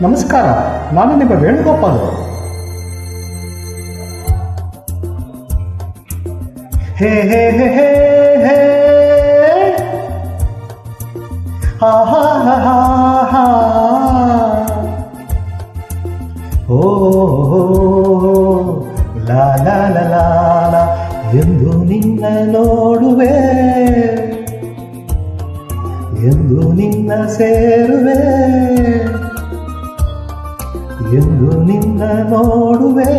ನಮಸ್ಕಾರ, ನಾನು ನಿಮ್ಮ ವೇಣುಗೋಪಾಲ್. ಹೇ ಹೇ ಹೇ ಹೇ ಹೇ ಹಾ ಹಾ ಹಾ ಹಾ ಓ ಲಾ ಲಾ ಲಾ ಲಾ ಲಾ ಎಂದು ನಿನ್ನ ನೋಡುವೆ, ಎಂದು ನಿನ್ನ ಸೇರುವೆ, ಎಂದು ನಿನ್ನ ನೋಡುವೆ,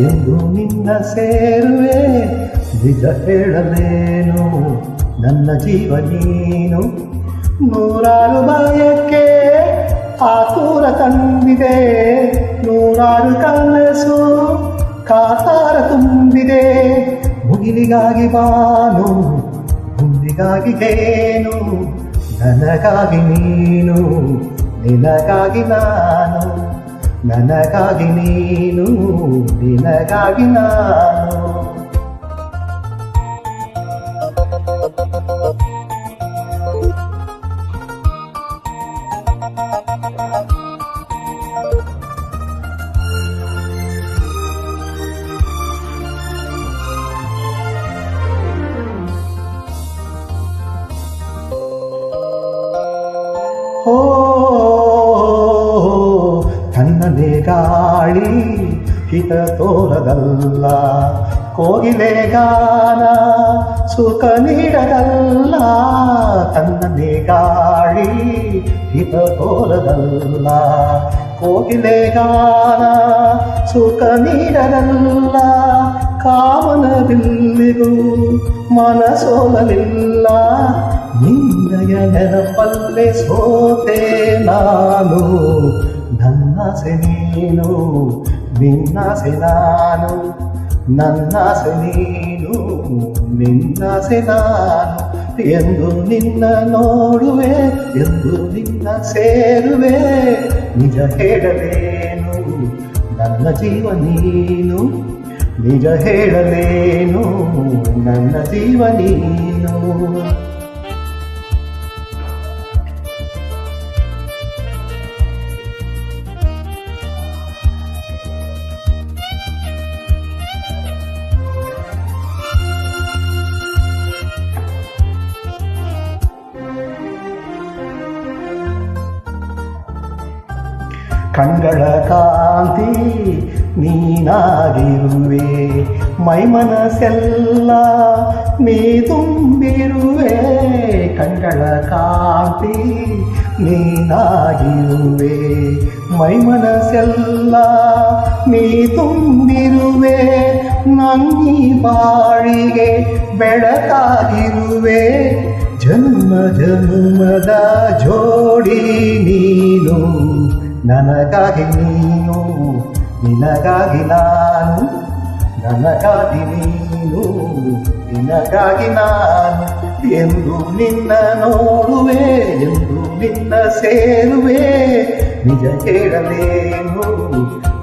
ಎಂದು ನಿನ್ನ ಸೇರುವೆ. ನಿಜ ಹೇಳಲೇನು ನನ್ನ ಜೀವ ನೀನು, ನೂರಾರು ಬಯಕೆ ಆತುರ ತಂದಿದೆ, ನೂರಾರು ಕನಸು ಕಾತಾರ ತುಂಬಿದೆ. ಮುಗಿಲಿಗಾಗಿ ಬಾನು, ಗುಂಡಿಗಾಗಿ ಏನು, ನನಗಾಗಿ ನೀನು, ನಿನಗಾಗಿ ನಾನು, ನನಗಾಗಿ ನೀನು, ನಿನಗಾಗಿ ನಾನು. ಓ ತನ್ನದೇ ಗಾಳಿ ಹಿತ ತೋರದಲ್ಲ, ಕೋಗಿಲೆ ಗಾನ ಸುಖ ನೀಡದಲ್ಲ. ತನ್ನದೇ ಗಾಳಿ ಹಿತ ತೋರದಲ್ಲ, ಕೋಗಿಲೆ ಗಾನ ಸುಖ ನೀಡದಲ್ಲ. ಕಾಮನವಿಲ್ಲಿಗೂ ಮನಸೋಲಲಿಲ್ಲ, ನಿನ್ನಯ ನೆನಪಲ್ಲೇ ಸೋತೆ ನಾನು. ನನ್ನಾಸೆ ನೀನು, ನಿನ್ನಾಸೆ ನಾನು, ನನ್ನಾಸೆ ನೀನು, ನಿನ್ನಾಸೆ ನಾನು. ಎಂದು ನಿನ್ನ ನೋಡುವೆ, ಎಂದು ನಿನ್ನ ಸೇರುವೆ. ನಿಜ ಹೇಳಲೇನು ನನ್ನ ಜೀವ ನೀನು, ನಿಜ ಹೇಳಲೇನು ನನ್ನ ಜೀವ ನೀನು. ಕಣ್ಗಳ ಕಾಂತಿ ನೀನಾಗಿರುವೆ, ಮೈಮನಸೆಲ್ಲ ನೀ ತುಂಬಿರುವೆ. ಕಣ್ಗಳ ಕಾಂತಿ ನೀನಾಗಿರುವೆ, ಮೈಮನಸೆಲ್ಲ ನೀ ತುಂಬಿರುವೆ. ನಂಗಿ ಬಾಳಿಗೆ ಬೆಳಕಾಗಿರುವೆ, ಜನ್ಮ ಜನ್ಮದ ಜೋಡಿ ನೀನು. ನನಗಾಗಿ ನೀನು, ನಿನಗಾಗಿ ನಾನು, ನನಗಾಗಿ ನೀನು, ನಿನಗಾಗಿ ನಾನು. ಎಂದು ನಿನ್ನ ನೋಡುವೆ, ಎಂದು ನಿನ್ನ ಸೇರುವೆ. ನಿಜ ಹೇಳಲೇನು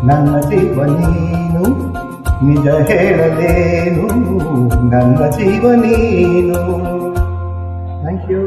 ನನ್ನ ಜೀವ ನೀನು, ನಿಜ ಹೇಳಲೇನು ನನ್ನ ಜೀವ ನೀನು. Thank you.